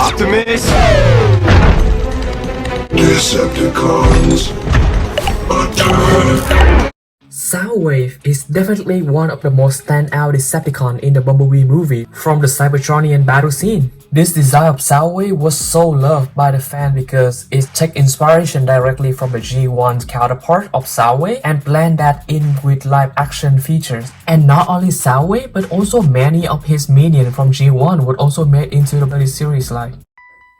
Optimus! Decepticons, attack! Soundwave is definitely one of the most standout Decepticon in the Bumblebee movie from the Cybertronian battle scene. This design of Soundwave was so loved by the fan because it took inspiration directly from the G1's counterpart of Soundwave and blend that in with live action features. And not only Soundwave but also many of his minions from G1 would also made into the Buddy series line.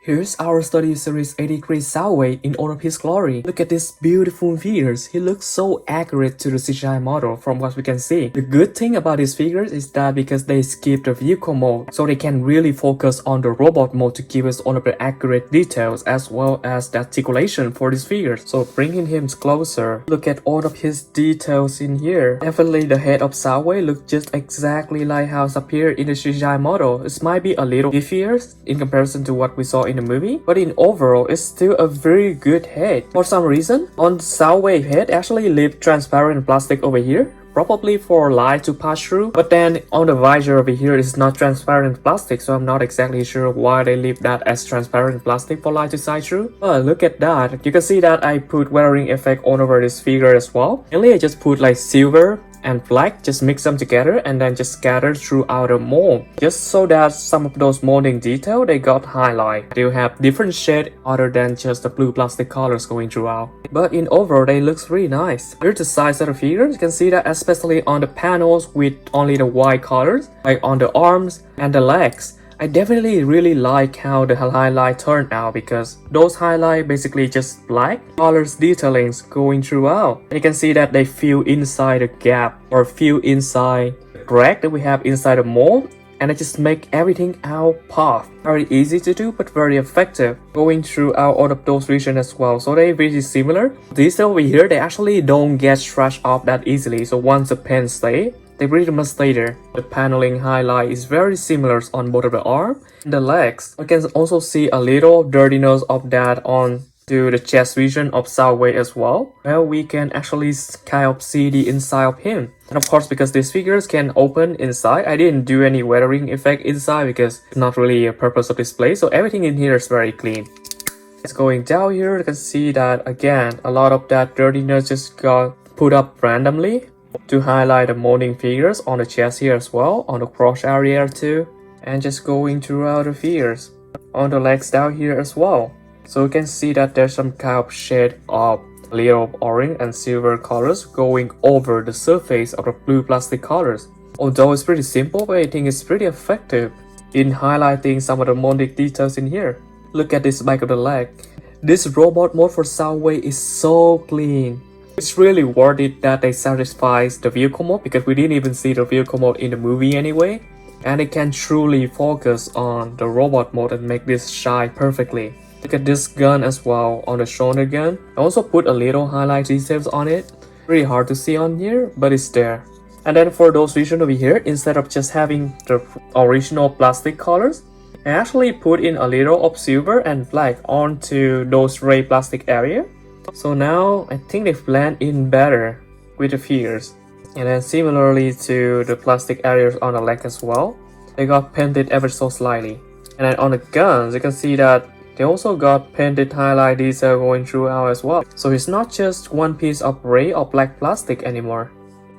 Here's our study series 83 Soundwave in all of his glory. Look at these beautiful figures. He looks so accurate to the CGI model from what we can see. The good thing about these figures is that because they skip the vehicle mode, so they can really focus on the robot mode to give us all of the accurate details as well as the articulation for these figures. So bringing him closer, look at all of his details in here. Definitely the head of Soundwave looks just exactly like how it appeared in the CGI model. It might be a little beefier in comparison to what we saw in the movie, but in overall it's still a very good head. For some reason, on the Soundwave head actually leave transparent plastic over here, probably for light to pass through, but then on the visor over here is not transparent plastic, so I'm not exactly sure why they leave that as transparent plastic for light to shine through. But look at that, you can see that I put weathering effect on over this figure as well. Mainly I just put like silver and black, just mix them together and then just scatter throughout the mold, just so that some of those molding detail they got highlight. They'll have different shade other than just the blue plastic colors going throughout. But in overall they looks really nice. Here's the size of the figures. You can see that especially on the panels with only the white colors, like on the arms and the legs. I definitely really like how the highlight turned out because those highlight basically just black colors detailings going throughout. And you can see that they fill inside the gap or fill inside the crack that we have inside the mold, and it just make everything out pop. Very easy to do but very effective going throughout all of those regions as well. So they're really similar. These over here they actually don't get scratched off that easily, so once the pen stay, they pretty much stay there. The paneling highlight is very similar on both of the arm and the legs. You can also see a little dirtiness of that on to the chest region of Soundwave as well, where we can actually kind of see the inside of him. And of course, because these figures can open inside, I didn't do any weathering effect inside because it's not really a purpose of display, so everything in here is very clean. It's going down here, you can see that again, a lot of that dirtiness just got put up randomly to highlight the molding figures on the chest here as well, on the crotch area too, and just going throughout the figures on the legs down here as well. So you can see that there's some kind of shade of little orange and silver colors going over the surface of the blue plastic colors. Although it's pretty simple, but I think it's pretty effective in highlighting some of the molding details in here. Look at this back of the leg. This robot mode for Soundwave is so clean. It's really worth it that they satisfies the vehicle mode because we didn't even see the vehicle mode in the movie anyway. And it can truly focus on the robot mode and make this shine perfectly. Look at this gun as well on the shoulder gun. I also put a little highlight details on it. Really hard to see on here, but it's there. And then for those regions over here, instead of just having the original plastic colors, I actually put in a little of silver and black onto those gray plastic area. So now I think they blend in better with the figures. And then similarly to the plastic areas on the leg as well, they got painted ever so slightly. And then on the guns, you can see that they also got painted highlight detail going throughout as well. So it's not just one piece of gray or black plastic anymore.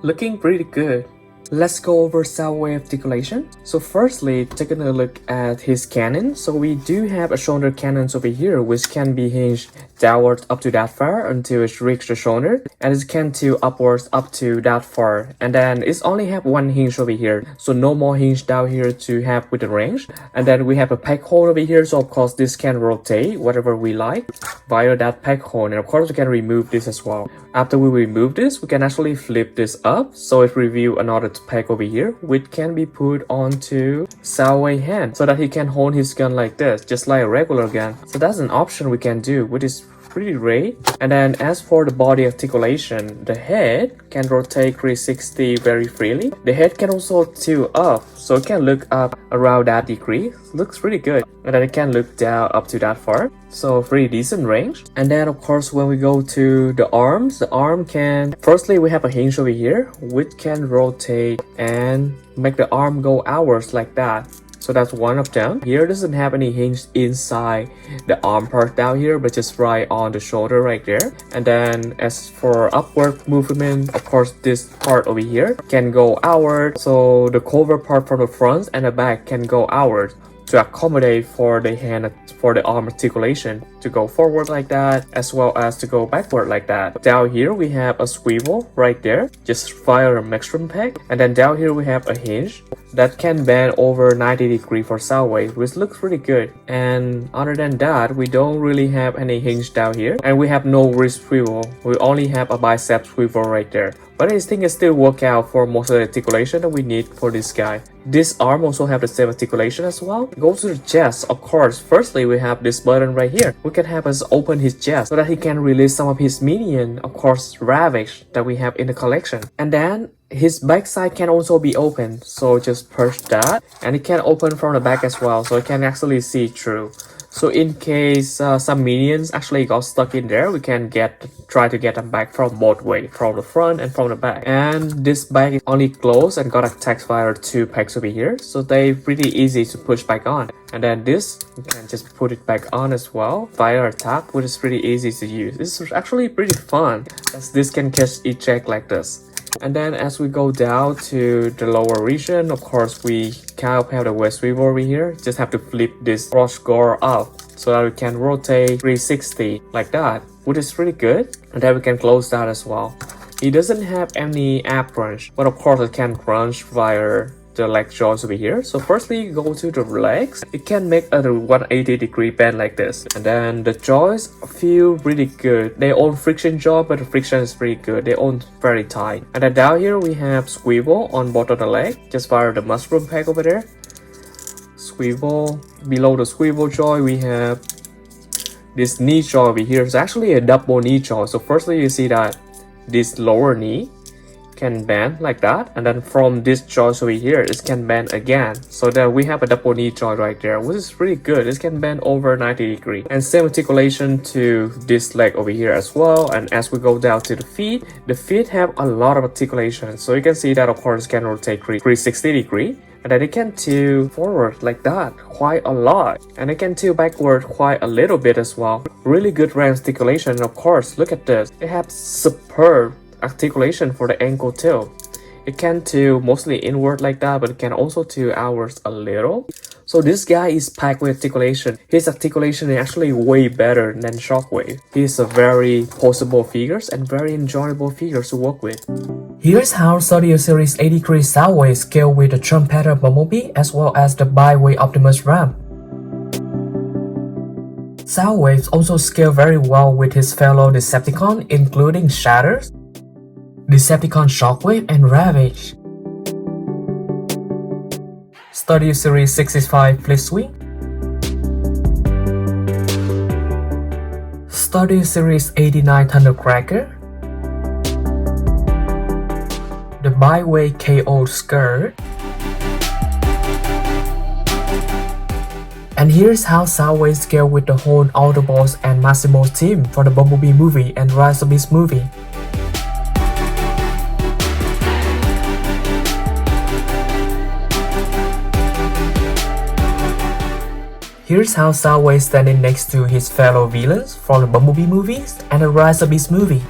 Looking pretty good. Let's go over Soundwave articulation. So firstly, taking a look at his cannon. So we do have a shoulder cannons over here which can be hinged downwards up to that far until it reaches the shoulder, and it can tilt upwards up to that far, and then it's only have one hinge over here, so no more hinge down here to have with the range. And then we have a pack hole over here, so of course this can rotate whatever we like via that pack hole, and of course we can remove this as well. After we remove this, we can actually flip this up so it reveals another pack over here which can be put onto Soundwave hand so that he can hold his gun like this, just like a regular gun. So that's an option we can do, which is pretty great. And then as for the body articulation, the head can rotate 360 very freely. The head can also tilt up, so it can look up around that degree. Looks pretty good. And then it can look down up to that far, so pretty decent range. And then of course when we go to the arms, the arm can, firstly we have a hinge over here which can rotate and make the arm go outwards like that. So that's one of them. Here doesn't have any hinge inside the arm part down here, but just right on the shoulder right there. And then as for upward movement, of course this part over here can go outward, so the cover part from the front and the back can go outward to accommodate for the hand, for the arm articulation to go forward like that, as well as to go backward like that. Down here we have a swivel right there, just fire a maximum peg. And then down here we have a hinge that can bend over 90 degrees for Soundwave, which looks really good. And other than that, we don't really have any hinge down here, and we have no wrist swivel. We only have a bicep swivel right there. But I think it still work out for most of the articulation that we need for this guy. This arm also have the same articulation as well. Go to the chest, of course. Firstly, we have this button right here. We can have us open his chest so that he can release some of his minion, of course, Ravage, that we have in the collection. And then his backside can also be open, so just push that, and it can open from the back as well, so it can actually see through. So in case some minions actually got stuck in there, we can try to get them back from both ways, from the front and from the back. And this bag is only closed and got attacked via 2 pegs over here, so they're pretty easy to push back on. And then this, you can just put it back on as well via a tap, which is pretty easy to use. This is actually pretty fun, as this can catch eject like this. And then as we go down to the lower region, of course we kind of have the waist swivel over here. Just have to flip this brush guard up so that we can rotate 360 like that, which is pretty good. And then we can close that as well. It doesn't have any ab crunch, but of course it can crunch via the leg joints over here. So firstly, go to the legs. It can make a 180-degree bend like this. And then the joints feel really good. They own friction joint, but the friction is pretty good. They own very tight. And then down here we have swivel on both of the leg, just via the mushroom peg over there. Swivel. Below the swivel joint we have this knee joint over here. It's actually a double knee joint. So firstly, you see that this lower knee can bend like that, and then from this joint over here it can bend again, so that we have a double knee joint right there, which is really good. It can bend over 90 degrees, and same articulation to this leg over here as well. And as we go down to the feet have a lot of articulation, so you can see that of course it can rotate 360 degrees, and then it can tilt forward like that quite a lot, and it can tilt backward quite a little bit as well. Really good range articulation. And of course, look at this, it has superb articulation for the ankle tilt. It can tilt mostly inward like that, but it can also tilt outwards a little. So this guy is packed with articulation. His articulation is actually way better than Shockwave. He's a very posable figures and very enjoyable figures to work with. Here's how Studio Series 83 Soundwave scale with the trumpeter Bumblebee as well as the bi-way Optimus ramp. Soundwave also scale very well with his fellow Decepticon, including Shatters, Decepticon Shockwave, and Ravage. Studio Series 65 Flip Swing, Studio Series 89 Thundercracker, the bi-way KO Skirt. And here's how Soundwave scale with the whole Autobots and Massimo's team for the Bumblebee movie and Rise of Beast movie. Here's how Soundwave standing next to his fellow villains from the Bumblebee movies and the Rise of Beast movie.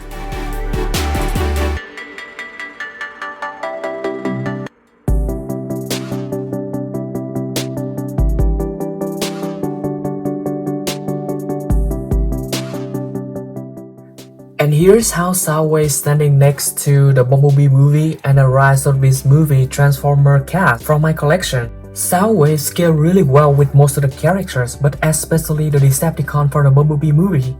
And here's how Soundwave standing next to the Bumblebee movie and the Rise of Beast movie Transformer cast from my collection. Soundwave scale really well with most of the characters, but especially the Decepticon for the Bumblebee movie.